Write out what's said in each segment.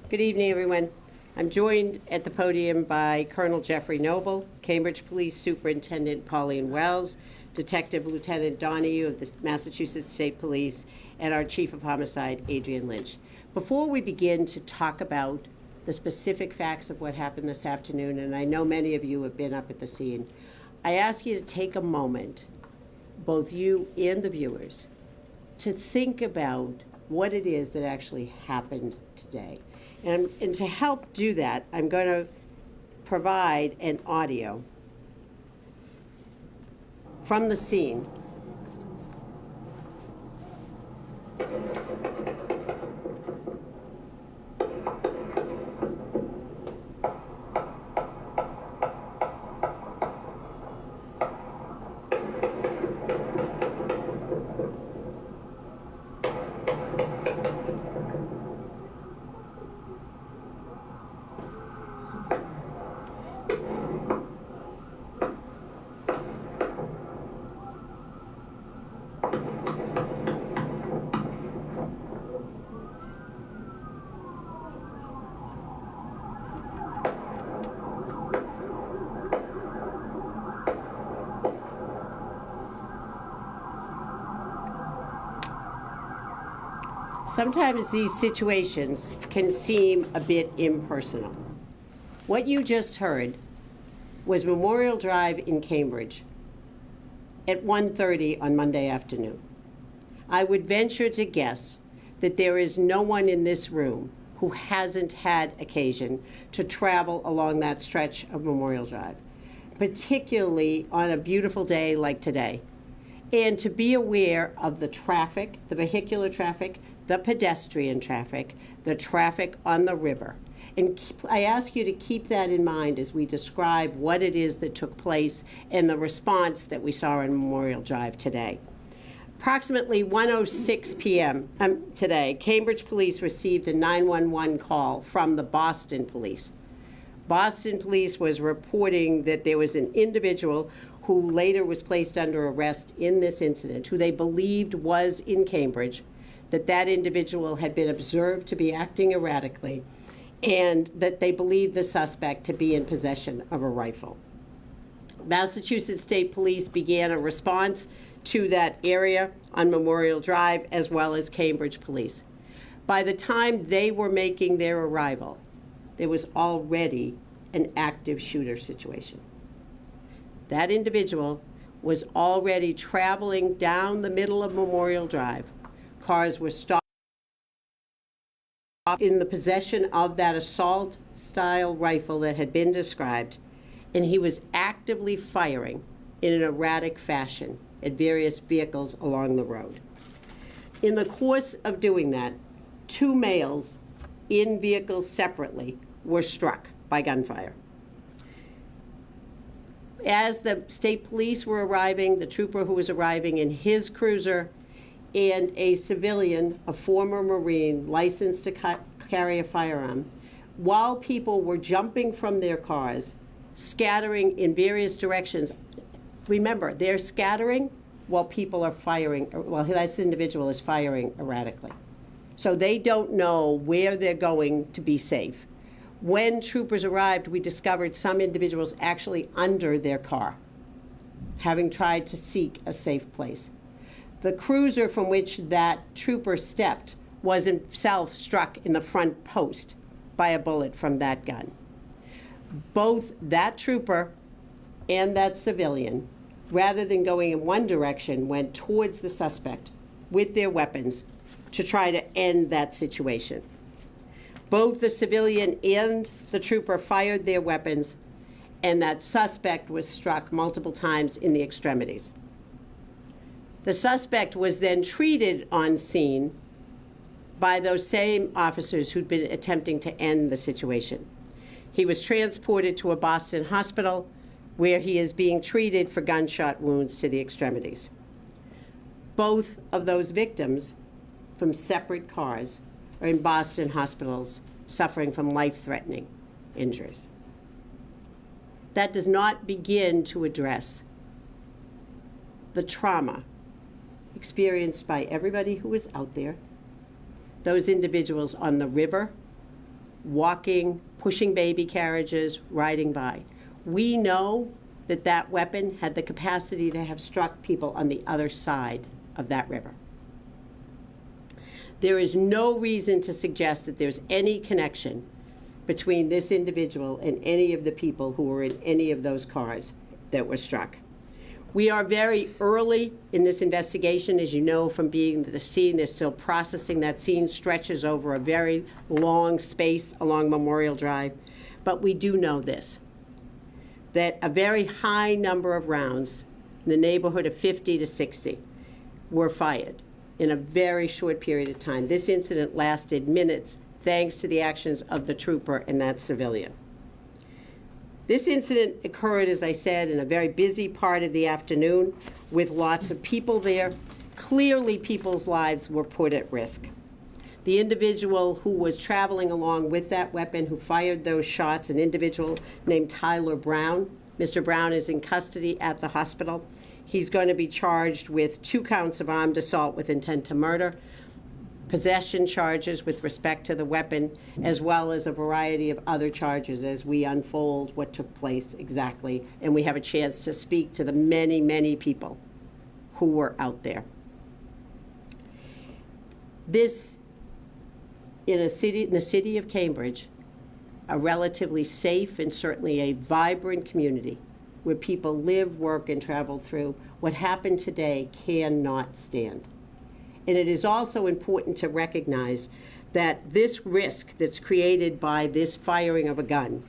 Good evening, everyone. I'm joined at the podium by Colonel Jeffrey Noble, Cambridge Police Superintendent Pauline Wells, Detective Lieutenant Donahue of the Massachusetts State Police, and our Chief of Homicide, Adrian Lynch. Before we begin to talk about the specific facts of what happened this afternoon, and I know many of you have been up at the scene, I ask you to take a moment, both you and the viewers, to think about what it is that actually happened today. And to help do that, I'm going to provide an audio from the scene. Sometimes these situations can seem a bit impersonal. What you just heard was Memorial Drive in Cambridge at 1:30 on Monday afternoon. I would venture to guess that there is no one in this room who hasn't had occasion to travel along that stretch of Memorial Drive, particularly on a beautiful day like today, and to be aware of the traffic, the vehicular traffic, the pedestrian traffic, the traffic on the river. And I ask you to keep that in mind as we describe what it is that took place and the response that we saw on Memorial Drive today. Approximately 1:06 p.m. Today, Cambridge Police received a 911 call from the Boston Police. Boston Police was reporting that there was an individual who later was placed under arrest in this incident, who they believed was in Cambridge, that individual had been observed to be acting erratically, and that they believed the suspect to be in possession of a rifle. Massachusetts State Police began a response to that area on Memorial Drive, as well as Cambridge Police. By the time they were making their arrival, there was already an active shooter situation. That individual was already traveling down the middle of Memorial Drive. Cars were stopped in the possession of that assault-style rifle that had been described, and he was actively firing in an erratic fashion at various vehicles along the road. In the course of doing that, two males in vehicles separately were struck by gunfire. As the state police were arriving, the trooper who was arriving in his cruiser, and a civilian, a former Marine, licensed to carry a firearm, while people were jumping from their cars, scattering in various directions. Remember, they're scattering while people are firing, while this individual is firing erratically. So they don't know where they're going to be safe. When troopers arrived, we discovered some individuals actually under their car, having tried to seek a safe place. The cruiser from which that trooper stepped was himself struck in the front post by a bullet from that gun. Both that trooper and that civilian, rather than going in one direction, went towards the suspect with their weapons to try to end that situation. Both the civilian and the trooper fired their weapons, and that suspect was struck multiple times in the extremities. The suspect was then treated on scene by those same officers who'd been attempting to end the situation. He was transported to a Boston hospital where he is being treated for gunshot wounds to the extremities. Both of those victims from separate cars are in Boston hospitals suffering from life-threatening injuries. That does not begin to address the trauma experienced by everybody who was out there, those individuals on the river, walking, pushing baby carriages, riding by. We know that that weapon had the capacity to have struck people on the other side of that river. There is no reason to suggest that there's any connection between this individual and any of the people who were in any of those cars that were struck. We are very early in this investigation. As you know from being at the scene, they're still processing. That scene stretches over a very long space along Memorial Drive. But we do know this, that a very high number of rounds, in the neighborhood of 50 to 60, were fired in a very short period of time. This incident lasted minutes, thanks to the actions of the trooper and that civilian. This incident occurred, as I said, in a very busy part of the afternoon with lots of people there. Clearly, people's lives were put at risk. The individual who was traveling along with that weapon, who fired those shots, an individual named Tyler Brown. Mr. Brown is in custody at the hospital. He's going to be charged with 2 counts of armed assault with intent to murder, possession charges with respect to the weapon, as well as a variety of other charges as we unfold what took place exactly, and we have a chance to speak to the many, many people who were out there. This, in the city of Cambridge, a relatively safe and certainly a vibrant community where people live, work, and travel through, what happened today cannot stand. And it is also important to recognize that this risk that's created by this firing of a gun,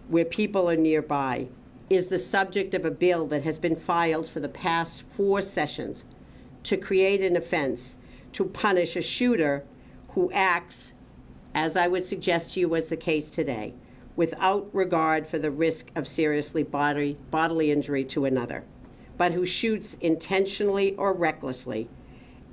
where people are nearby, is the subject of a bill that has been filed for the past 4 sessions to create an offense to punish a shooter who acts, as I would suggest to you was the case today, without regard for the risk of seriously bodily injury to another, but who shoots intentionally or recklessly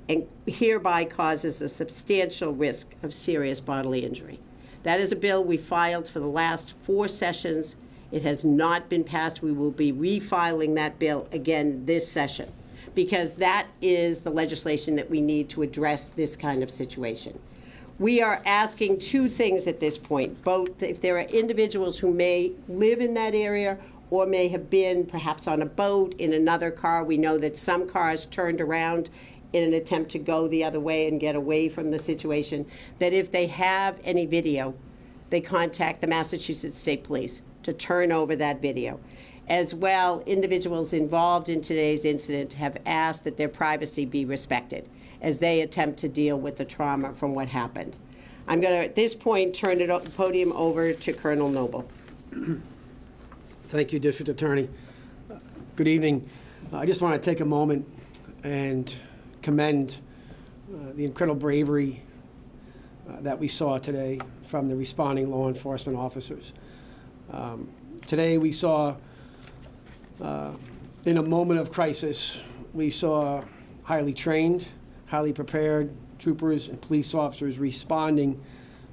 and hereby causes a substantial risk of serious bodily injury. That is a bill we filed for the last 4 sessions. It has not been passed. We will be refiling that bill again this session, because that is the legislation that we need to address this kind of situation. We are asking 2 things at this point, both if there are individuals who may live in that area or may have been perhaps on a boat, in another car. We know that some cars turned around in an attempt to go the other way and get away from the situation, that if they have any video, they contact the Massachusetts State Police to turn over that video. As well, individuals involved in today's incident have asked that their privacy be respected as they attempt to deal with the trauma from what happened. I'm going to, at this point, turn the podium over to Colonel Noble. Thank you, District Attorney. Good evening. I just want to take a moment and commend the incredible bravery that we saw today from the responding law enforcement officers. Today we saw, in a moment of crisis, we saw highly trained, highly prepared troopers and police officers responding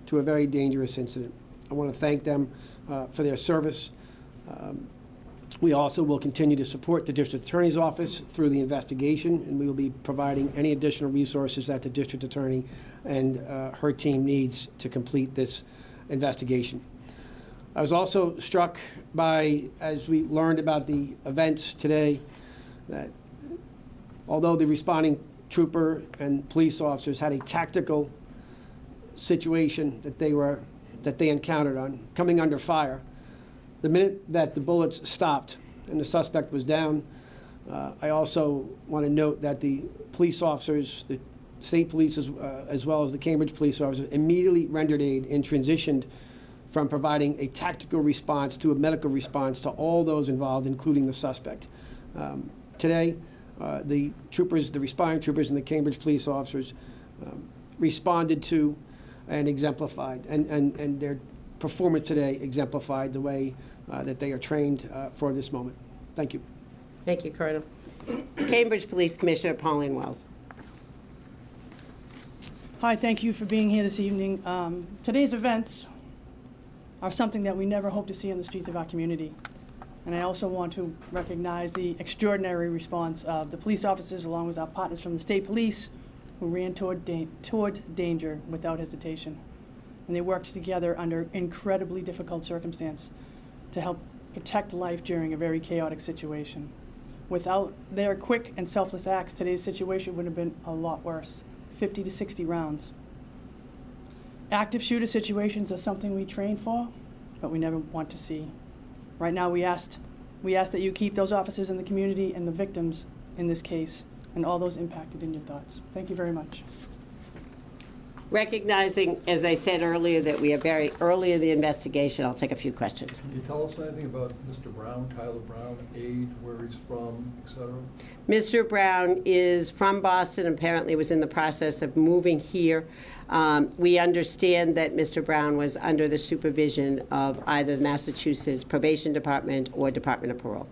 to a very dangerous incident. I want to thank them for their service. We also will continue to support the District Attorney's Office through the investigation, and we will be providing any additional resources that the District Attorney and her team needs to complete this investigation. I was also struck by, as we learned about the events today, that although the responding trooper and police officers had a tactical situation that they encountered on coming under fire, the minute that the bullets stopped and the suspect was down, I also want to note that the police officers, the state police as well as the Cambridge police officers, immediately rendered aid and transitioned from providing a tactical response to a medical response to all those involved, including the suspect. Today, the troopers, the responding troopers and the Cambridge police officers responded to and exemplified, and their performance today exemplified the way that they are trained for this moment. Thank you. Thank you, Colonel. Cambridge Police Commissioner Pauline Wells. Hi, thank you for being here this evening. Today's events are something that we never hope to see on the streets of our community. And I also want to recognize the extraordinary response of the police officers along with our partners from the state police who ran toward danger without hesitation. and they worked together under incredibly difficult circumstance to help protect life during a very chaotic situation. Without their quick and selfless acts, today's situation would have been a lot worse, 50 to 60 rounds. Active shooter situations are something we train for, but we never want to see. Right now, we ask that you keep those officers in the community and the victims in this case and all those impacted in your thoughts. Thank you very much. Recognizing, as I said earlier, that we are very early in the investigation, I'll take a few questions. Can you tell us anything about Mr. Brown, Tyler Brown, age, where he's from, et cetera? Mr. Brown is from Boston, apparently was in the process of moving here. We understand that Mr. Brown was under the supervision of either the Massachusetts Probation Department or Department of Parole.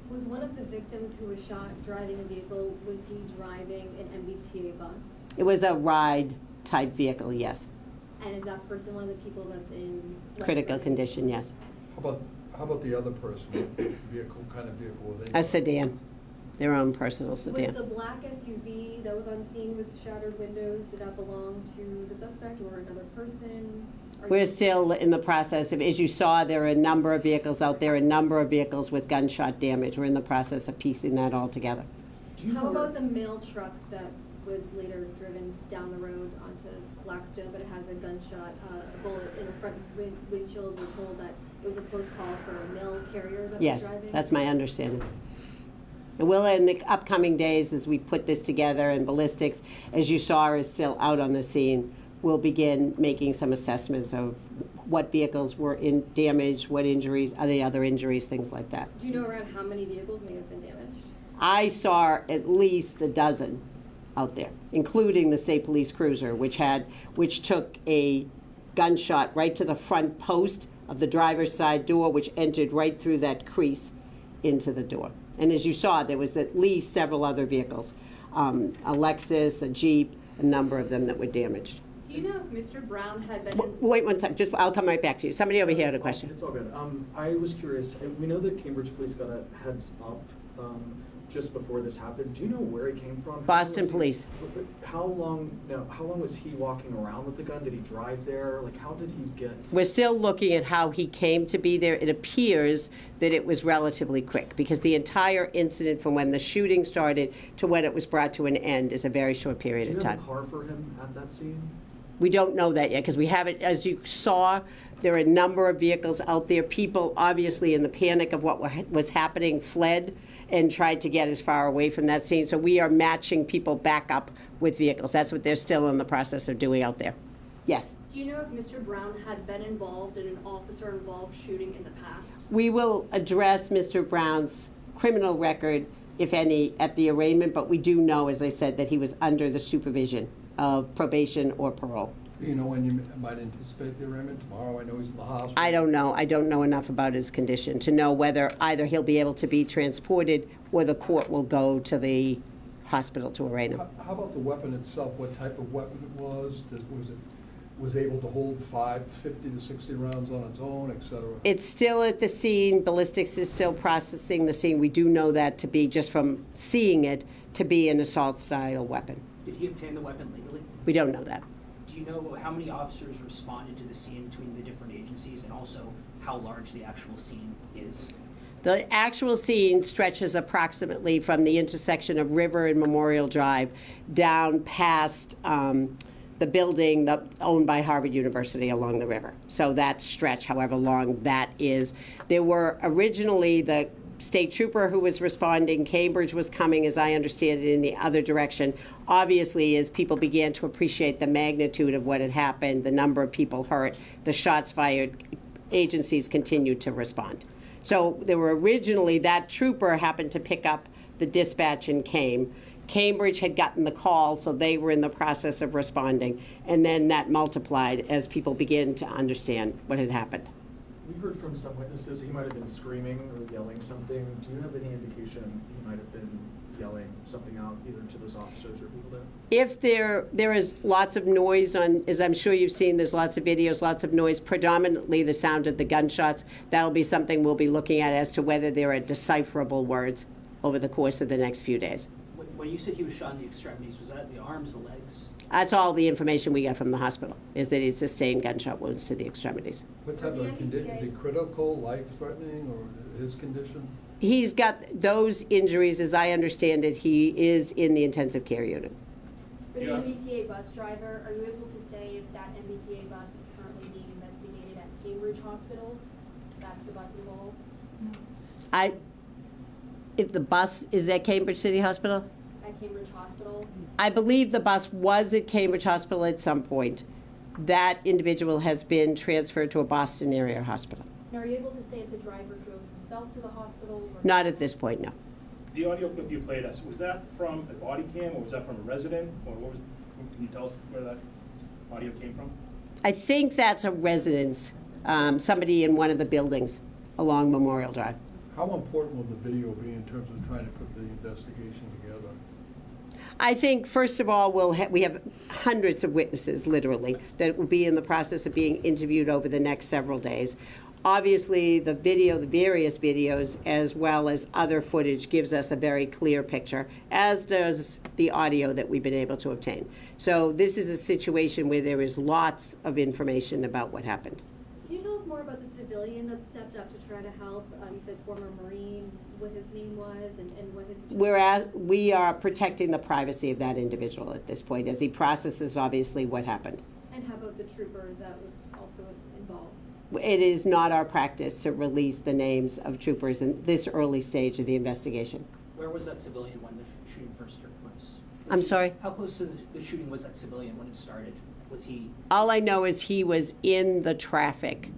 Was one of the victims who was shot driving a vehicle, was he driving an MBTA bus? It was a ride-type vehicle, yes. And is that person one of the people that's in Critical condition, yes. How about the other person? What vehicle, kind of vehicle were they? A sedan, their own personal Was sedan. the black SUV that was on scene with shattered windows, did that belong to the suspect or another person? We're still in the process of, as you saw, there are a number of vehicles out there, a number of vehicles with gunshot damage. We're in the process of piecing that all together. How about the mail truck that was later driven down the road onto Blackstone, but it has a gunshot, a bullet in the front windshield? We're told that it was a close call for a mail carrier that Yes, was driving? that's my understanding. And we'll, in the upcoming days, as we put this together, and ballistics, as you saw, is still out on the scene, we'll begin making some assessments of what vehicles were damaged, what injuries, any other injuries, things like that. Do you know around how many vehicles may have been damaged? I saw at least a dozen out there, including the state police cruiser, which took a gunshot right to the front post of the driver's side door, which entered right through that crease into the door. And as you saw, there was at least several other vehicles, a Lexus, a Jeep, a number of them that were damaged. Do you know if Mr. Brown had been... Wait one second, I'll come right back to you. Somebody over here had a question. It's all good. I was curious. We know that Cambridge police got a heads up just before this happened. Do you know where he came from? Boston police. How long was he walking around with the gun? Did he drive there? Like, how did he get? We're still looking at how he came to be there. It appears that it was relatively quick because the entire incident from when the shooting started to when it was brought to an end is a very short period Do of you have time. a car for him at that scene? We don't know that yet because we haven't, as you saw, there are a number of vehicles out there. People, obviously, in the panic of what was happening, fled and tried to get as far away from that scene. So we are matching people back up with vehicles. That's what they're still in the process of doing out there. Yes? Do you know if Mr. Brown had been involved in an officer-involved shooting in the past? We will address Mr. Brown's criminal record, if any, at the arraignment, but we do know, as I said, that he was under the supervision of probation or parole. Do you know when you might anticipate the arraignment? Tomorrow? I know he's in the hospital. I don't know. I don't know enough about his condition to know whether either he'll be able to be transported or the court will go to the hospital to arraign him. How about the weapon itself? What type of weapon it was? Was able to hold 50 to 60 rounds on its own, et cetera? It's still at the scene. Ballistics is still processing the scene. We do know that to be, just from seeing it, to be an assault-style weapon. Did he obtain the weapon legally? We don't know that. Do you know how many officers responded to the scene between the different agencies, and also how large the actual scene is? The actual scene stretches approximately from the intersection of River and Memorial Drive down past the building owned by Harvard University along the river. So that stretch, however long that is. There were originally the state trooper who was responding. Cambridge was coming, as I understand it, in the other direction. Obviously, as people began to appreciate the magnitude of what had happened, the number of people hurt, the shots fired, agencies continued to respond. So there were originally, that trooper happened to pick up the dispatch and came. Cambridge had gotten the call, so they were in the process of responding. And then that multiplied as people began to understand what had happened. We heard from some witnesses he might have been screaming or yelling something. Do you have any indication he might have been yelling something out either to those officers or people there? If there is lots of noise on, as I'm sure you've seen, there's lots of videos, lots of noise, predominantly the sound of the gunshots. That'll be something we'll be looking at as to whether there are decipherable words over the course of the next few days. When When you said he was shot in the extremities, was that the arms, the legs? That's all the information we got from the hospital, is that he sustained gunshot wounds to the extremities. What type of condition, is he critical, life-threatening, or his condition? He's got those injuries, as I understand it, he is in the intensive care unit. For the MBTA bus driver, are you able to say if that MBTA bus is currently being investigated at Cambridge Hospital? That's the bus involved? If the bus is at Cambridge City Hospital? At Cambridge Hospital? I believe the bus was at Cambridge Hospital at some point. That individual has been transferred to a Boston area hospital. Now, are you able to say if the driver drove himself to the hospital? Or Not at this point, no. The audio clip you played us, was that from a body cam, or was that from a resident, or what was, can you tell us where that audio came from? I think that's a residence, somebody in one of the buildings along Memorial Drive. How important will the video be in terms of trying to put the investigation together? I think, first of all, we have hundreds of witnesses, literally, that will be in the process of being interviewed over the next several days. Obviously, the video, the various videos, as well as other footage, gives us a very clear picture, as does the audio that we've been able to obtain. So this is a situation where there is lots of information about what happened. Can you tell us more about the civilian that stepped up to try to help? You said former Marine, what his name was and what his... We are protecting the privacy of that individual at this point, as he processes, obviously, what happened. And how about the trooper that was also involved? It is not our practice to release the names of troopers in this early stage of the investigation. Where was that civilian when the shooting first took place? I'm sorry? How close to the shooting was that civilian when it started? Was he? All I know is he was in the traffic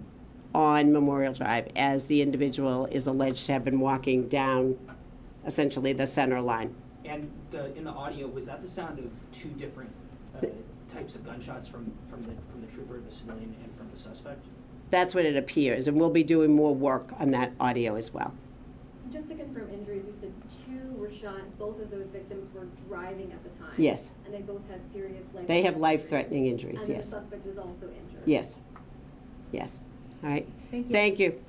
on Memorial Drive as the individual is alleged to have been walking down essentially the center line. And in the audio, was that the sound of two different types of gunshots from the trooper, the civilian, and from the suspect? That's what it appears, and we'll be doing more work on that audio as well. Just to confirm injuries, you said 2 were shot. Both of those victims were driving at the time. Yes. And they both have serious life. They have life-threatening injuries, and yes. And the suspect is also injured. Yes. Yes. All right. Thank you. Thank you.